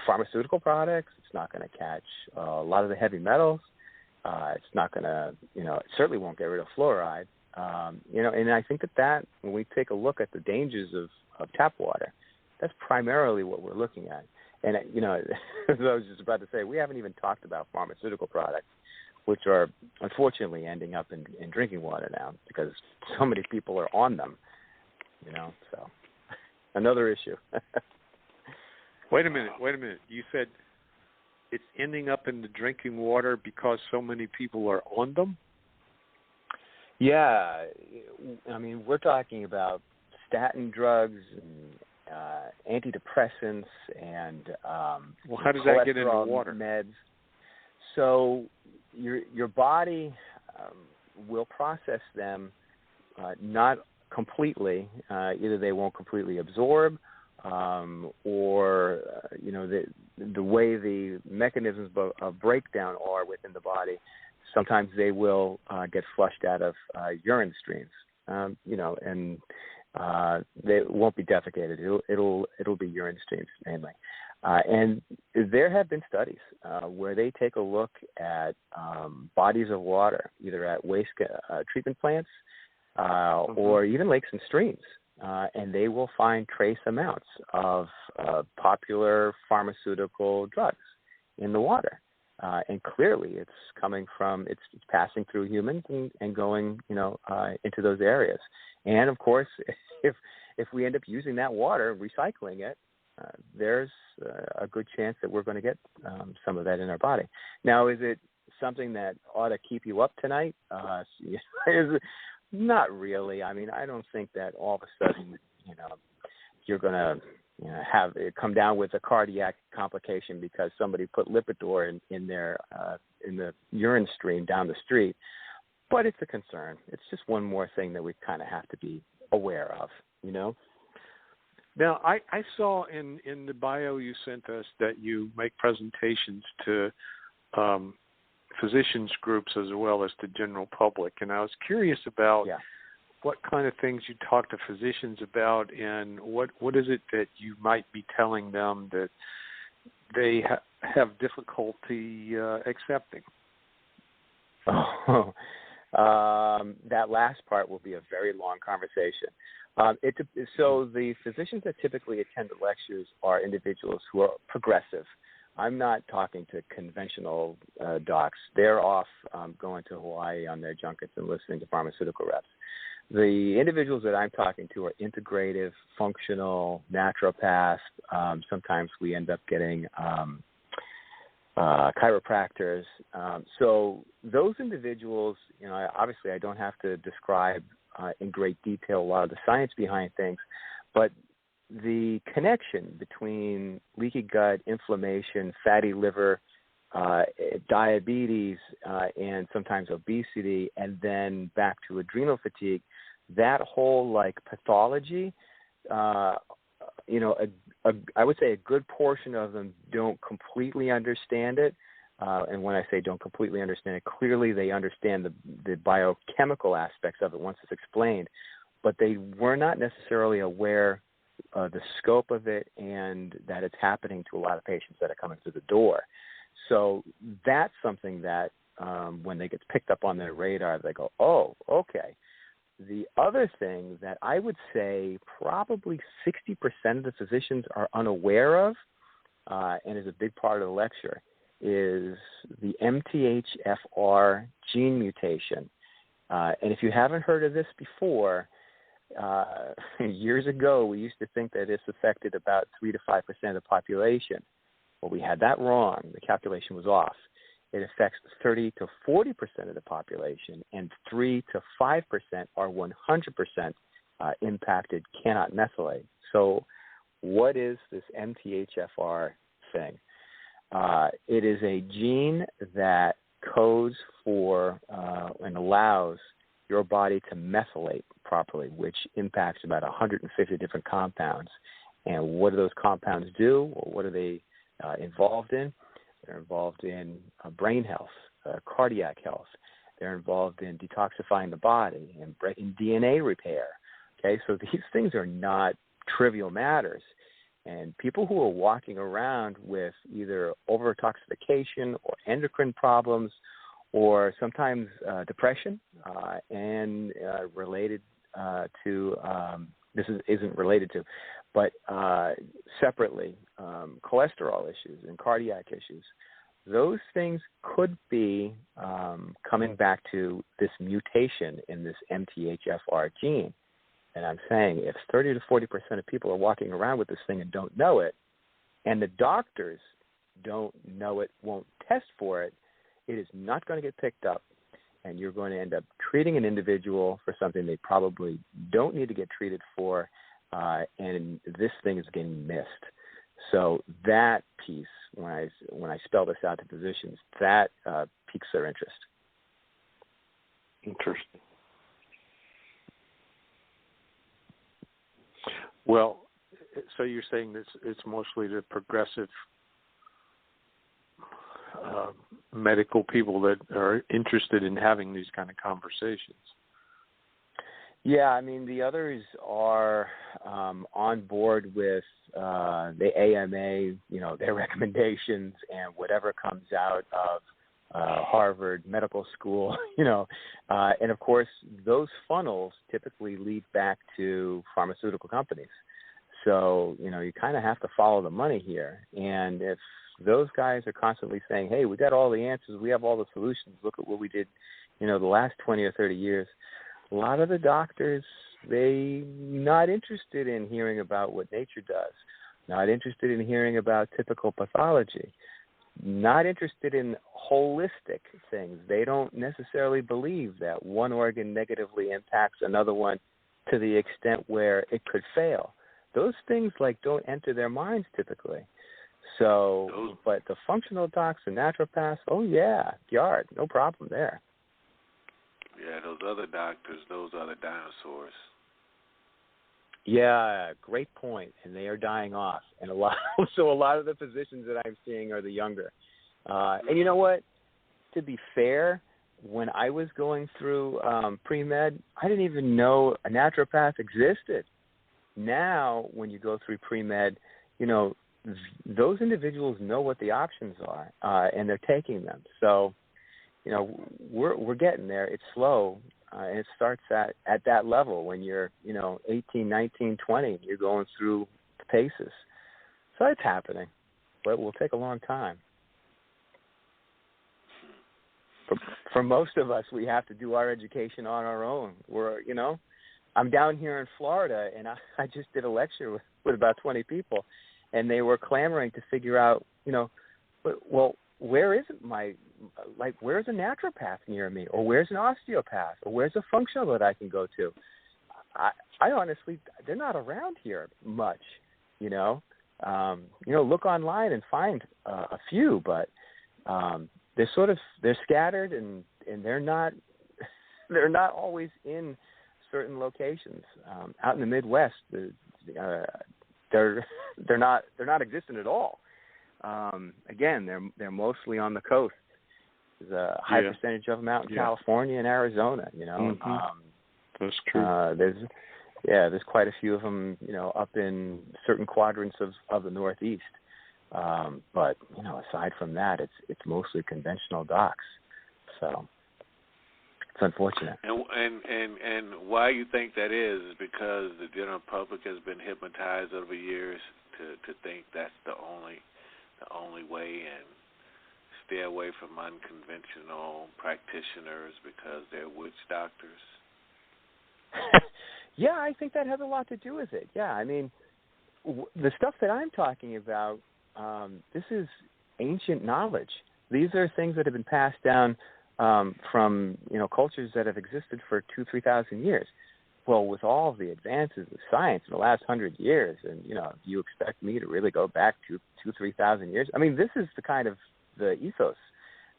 pharmaceutical products. It's not going to catch a lot of the heavy metals. It's not going to, it certainly won't get rid of fluoride. And I think that when we take a look at the dangers of tap water, that's primarily what we're looking at. And, as I was just about to say, we haven't even talked about pharmaceutical products, which are unfortunately ending up in drinking water now because so many people are on them, so another issue. Wait a minute. You said it's ending up in the drinking water because so many people are on them? Yeah. I mean, we're talking about statin drugs and antidepressants and how does that get into water? Meds. So your body will process them not completely. Either they won't completely absorb, or the way the mechanisms of breakdown are within the body, sometimes they will get flushed out of urine streams. And they won't be defecated. It'll be urine streams mainly. And there have been studies where they take a look at bodies of water, either at waste treatment plants or even lakes and streams. And they will find trace amounts of popular pharmaceutical drugs in the water. And clearly it's coming from, it's passing through humans and going, into those areas. And of course, if we end up using that water, recycling it, there's a good chance that we're going to get some of that in our body. Now, is it something that ought to keep you up tonight? Not really. I mean, I don't think that all of a sudden, you're going to have it come down with a cardiac complication because somebody put Lipitor in their in the urine stream down the street. But it's a concern. It's just one more thing that we kind of have to be aware of, Now, I saw in the bio you sent us that you make presentations to physicians groups as well as the general public, and I was curious about what kind of things you talk to physicians about, and what is it that you might be telling them that they have difficulty accepting? That last part will be a very long conversation. So the physicians that typically attend the lectures are individuals who are progressive. I'm not talking to conventional docs. They're off going to Hawaii on their junkets and listening to pharmaceutical reps. The individuals that I'm talking to are integrative, functional, naturopaths. Sometimes we end up getting chiropractors. So those individuals, obviously I don't have to describe in great detail a lot of the science behind things, but the connection between leaky gut, inflammation, fatty liver, diabetes, and sometimes obesity, and then back to adrenal fatigue, that whole pathology, I would say a good portion of them don't completely understand it. And when I say don't completely understand it, clearly they understand the biochemical aspects of it once it's explained, but they were not necessarily aware the scope of it and that it's happening to a lot of patients that are coming through the door. So that's something that when they get picked up on their radar, they go, oh, okay. The other thing that I would say probably 60% of the physicians are unaware of, and is a big part of the lecture, is the MTHFR gene mutation. And if you haven't heard of this before, years ago we used to think that this affected about 3 to 5% of the population. Well, we had that wrong. The calculation was off. It affects 30 to 40% of the population, and 3 to 5% are 100% impacted, cannot methylate. So what is this MTHFR thing? It is a gene that codes for and allows your body to methylate properly, which impacts about 150 different compounds. And what do those compounds do, or what are they involved in? They're involved in brain health, cardiac health. They're involved in detoxifying the body and breaking DNA repair. Okay, so these things are not trivial matters. And people who are walking around with either over-toxification or endocrine problems or sometimes depression, and related to this isn't related to, but separately, cholesterol issues and cardiac issues. Those things could be coming back to this mutation in this MTHFR gene. And I'm saying if 30 to 40% of people are walking around with this thing and don't know it, and the doctors don't know it, won't test for it, it is not going to get picked up. And you're going to end up treating an individual for something they probably don't need to get treated for, and this thing is getting missed. So that piece, when I spell this out to physicians, that piques their interest. Interesting. Well, so you're saying that it's mostly the progressive medical people that are interested in having these kind of conversations. Yeah, I mean, the others are on board with the AMA, their recommendations and whatever comes out of Harvard Medical School, and of course, those funnels typically lead back to pharmaceutical companies. So, you kind of have to follow the money here. And if those guys are constantly saying, hey, we got all the answers, we have all the solutions, look at what we did, the last 20 or 30 years, a lot of the doctors, they not interested in hearing about what nature does, not interested in hearing about typical pathology, not interested in holistic things. They don't necessarily believe that one organ negatively impacts another one to the extent where it could fail. Those things don't enter their minds typically. So, but the functional docs and naturopaths, oh yeah, yard, no problem there. Yeah, those other doctors, those other dinosaurs. Yeah, great point. And they are dying off. And a lot of the physicians that I'm seeing are the younger. And you know what? To be fair, when I was going through pre-med, I didn't even know a naturopath existed. Now, when you go through pre-med, those individuals know what the options are, and they're taking them. So, we're getting there. It's slow, and it starts at that level when you're, 18, 19, 20. You're going through the paces. So it's happening, but it will take a long time. For most of us, we have to do our education on our own. I'm down here in Florida, and I just did a lecture with about 20 people, and they were clamoring to figure out, well, where's a naturopath near me, or where's an osteopath, or where's a functional that I can go to? I honestly, they're not around here much, look online and find a few, but they're scattered and they're not always in certain locations. Out in the Midwest, they're not existent at all. Again, they're mostly on the coast. There's a high percentage of them out in California and Arizona. Mm-hmm. That's true. There's quite a few of them. Up in certain quadrants of the Northeast. But aside from that, it's mostly conventional docs. So it's unfortunate. And why you think that is because the general public has been hypnotized over years to think that's the only way, and stay away from unconventional practitioners because they're witch doctors. Yeah, I think that has a lot to do with it. Yeah, I mean, the stuff that I'm talking about, this is ancient knowledge. These are things that have been passed down from cultures that have existed for 2,000-3,000 years. Well, with all of the advances of science in the last 100 years, and you expect me to really go back to 2,000-3,000 years? I mean, this is the kind of the ethos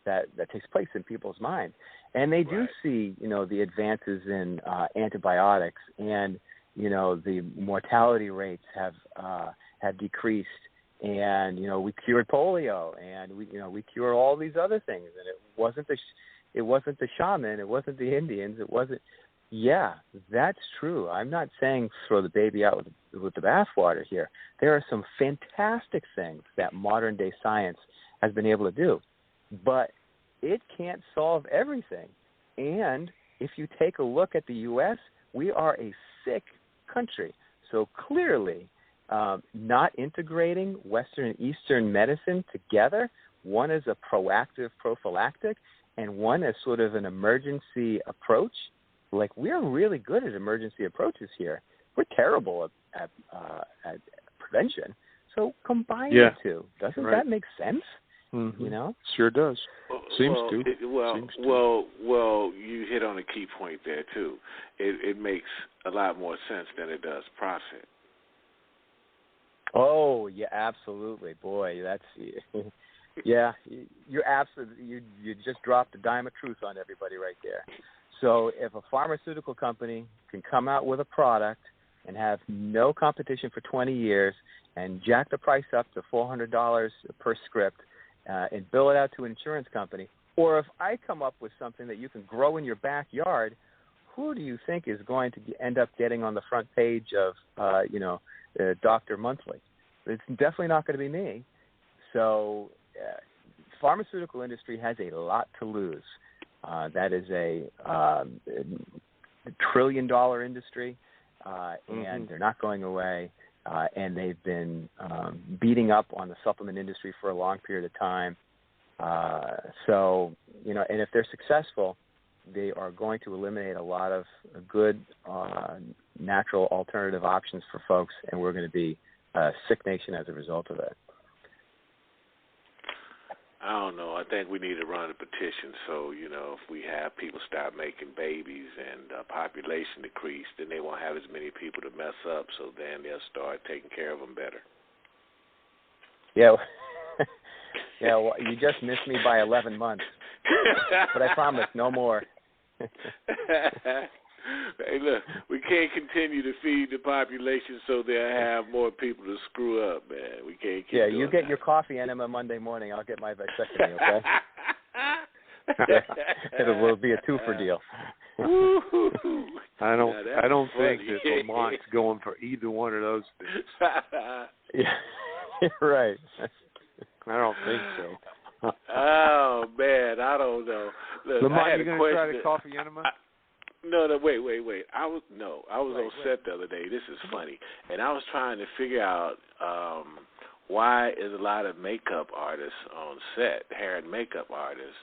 that takes place in people's minds, and they do see the advances in antibiotics, and the mortality rates have decreased. And we cured polio, and we cure all these other things. And it wasn't the shaman, it wasn't the Indians, it wasn't. Yeah, that's true. I'm not saying throw the baby out with the bathwater here. There are some fantastic things that modern day science has been able to do, but it can't solve everything. And if you take a look at the U.S., we are a sick country. So clearly, not integrating Western and Eastern medicine together, one as a proactive prophylactic and one as sort of an emergency approach. Like, we're really good at emergency approaches here. We're terrible at prevention. So combine the two. Doesn't that make sense? Mm-hmm. You know? Sure does. Seems to. Well, you hit on a key point there, too. It makes a lot more sense than it does profit. Oh, yeah, absolutely. Boy, that's yeah, you're absolutely you just dropped a dime of truth on everybody right there. So if a pharmaceutical company can come out with a product and have no competition for 20 years and jack the price up to $400 per script and bill it out to an insurance company, or if I come up with something that you can grow in your backyard, who do you think is going to end up getting on the front page of, Dr. Monthly? It's definitely not going to be me. So pharmaceutical industry has a lot to lose. That is a $1 trillion industry, and they're not going away. And they've been beating up on the supplement industry for a long period of time. So, and if they're successful, they are going to eliminate a lot of good natural alternative options for folks, and we're going to be a sick nation as a result of it. I don't know. I think we need to run a petition so, if we have people start making babies and population decrease, then they won't have as many people to mess up, so then they'll start taking care of them better. Yeah. Yeah, well, you just missed me by 11 months. But I promise, no more. Hey, look, we can't continue to feed the population so they'll have more people to screw up, man. We can't keep doing you get that. your coffee enema Monday morning. I'll get my vasectomy, okay? It will be a twofer deal. I don't think that Lamont's going for either one of those things. Yeah, right. I don't think so. Oh, man, I don't know. Look, Lamont, you going to try the coffee enema? No, wait. I was on set the other day. This is funny. And I was trying to figure out why is a lot of makeup artists on set, hair and makeup artists,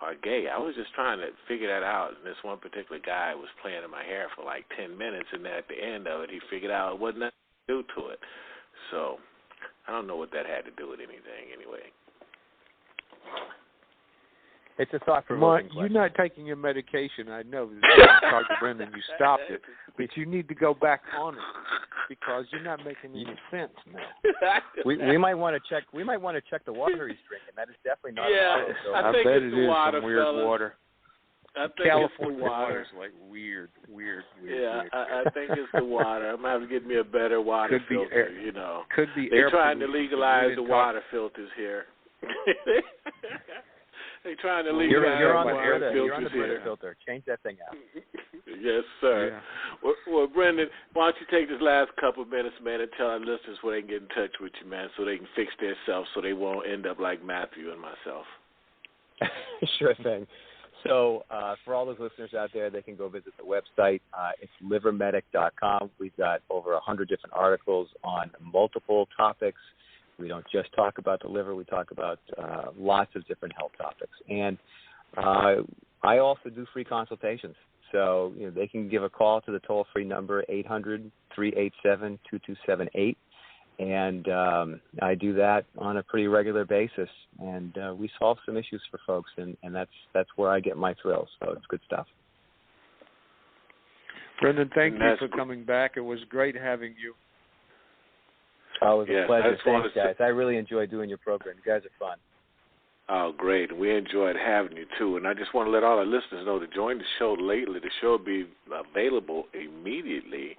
are gay. I was just trying to figure that out. And this one particular guy was playing in my hair for like 10 minutes, and then at the end of it, he figured out it wasn't nothing to do to it. So I don't know what that had to do with anything anyway. It's a thought-provoking question. You're not taking your medication. I know. Dr. Brendan, you stopped it. But you need to go back on it because you're not making any sense now. We might want to check. We might want to check the water he's drinking. That is definitely not. Yeah, I think bet it's it the is water, some weird fellas. water. I think California it's the water. Water's like weird. Yeah, I think it's the water. I'm gonna have to get me a better water filter. Could be They're air trying to pollution. legalize the water filters here. They're trying to legalize you're on the water filters You're on the Brita here. filter. Change that thing out. Yes, sir. Yeah. Well, Brendan, why don't you take this last couple of minutes, man, and tell our listeners where they can get in touch with you, man, so they can fix themselves so they won't end up like Matthew and myself. Sure thing. So for all those listeners out there, they can go visit the website. It's livermedic.com. We've got over 100 different articles on multiple topics. We don't just talk about the liver. We talk about lots of different health topics. And I also do free consultations. So they can give a call to the toll-free number, 800-387-2278. And I do that on a pretty regular basis. And we solve some issues for folks, and that's where I get my thrills. So it's good stuff. Brendan, thank you for coming back. It was great having you. Oh, it was a pleasure. Thanks, guys. I really enjoy doing your program. You guys are fun. Oh, great. We enjoyed having you, too. And I just want to let all our listeners know to join the show lately. The show will be available immediately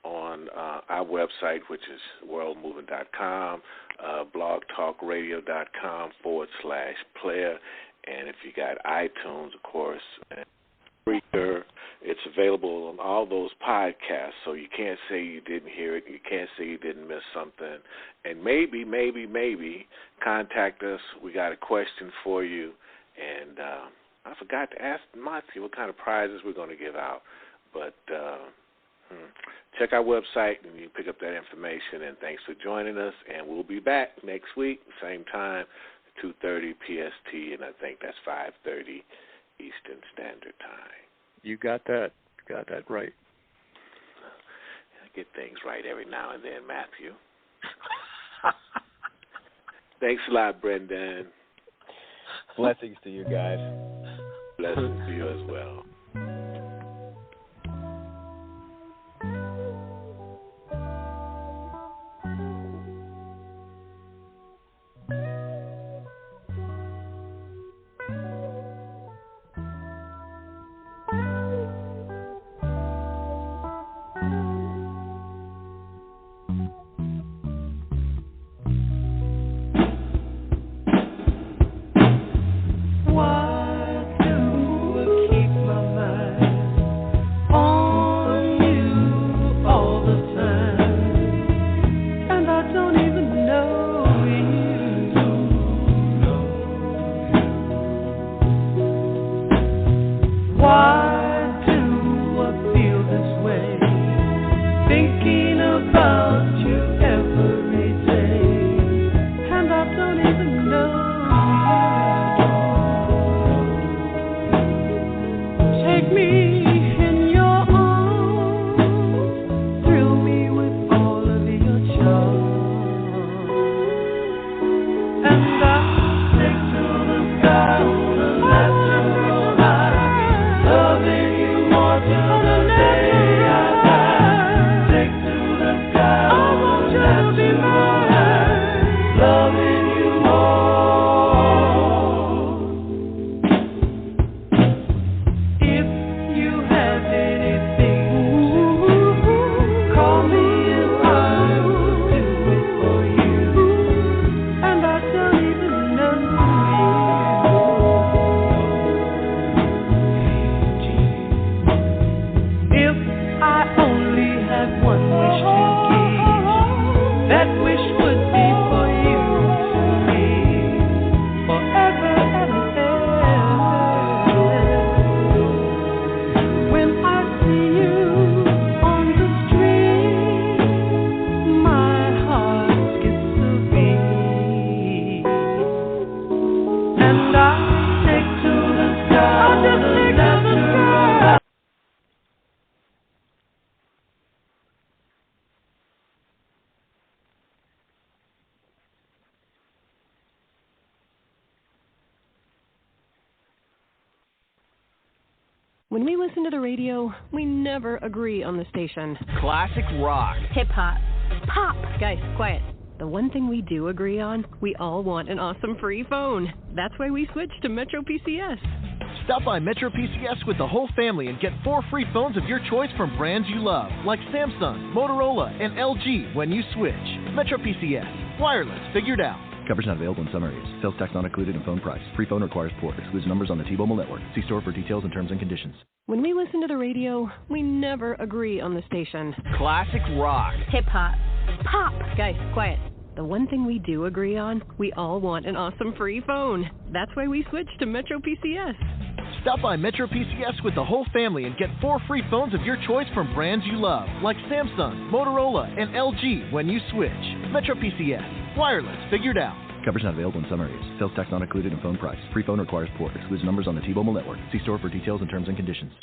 on our website, which is worldmoving.com, blogtalkradio.com/player. And if you got iTunes, of course, and Breaker, it's available on all those podcasts, so you can't say you didn't hear it. You can't say you didn't miss something. And maybe, contact us. We got a question for you, And I forgot to ask Monty what kind of prizes we're going to give out. But check our website and you can pick up that information. And thanks for joining us. And we'll be back next week, same time, 2:30 PST, and I think that's 5:30 Eastern Standard Time. You got that. Got that right. I get things right every now and then, Matthew. Thanks a lot, Brendan. Blessings to you guys. Blessings to you as well. When we listen to the radio, we never agree on the station. Classic rock. Hip-hop. Pop. Guys, quiet. The one thing we do agree on, we all want an awesome free phone. That's why we switched to Metro PCS. Stop by Metro PCS with the whole family and get 4 free phones of your choice from brands you love, like Samsung, Motorola, and LG when you switch. Metro PCS. Wireless figured out. Coverage not available in some areas. Sales tax not included in phone price. Free phone requires port. Excludes numbers on the T-Mobile network. See store for details and terms and conditions. When we listen to the radio, we never agree on the station. Classic rock. Hip-hop. Pop. Guys, quiet. The one thing we do agree on, we all want an awesome free phone. That's why we switched to Metro PCS. Stop by Metro PCS with the whole family and get 4 free phones of your choice from brands you love, like Samsung, Motorola, and LG when you switch. Metro PCS. Wireless figured out. Coverage not available in some areas. Sales tax not included in phone price. Free phone requires port. Excludes numbers on the T-Mobile network. See store for details and terms and conditions.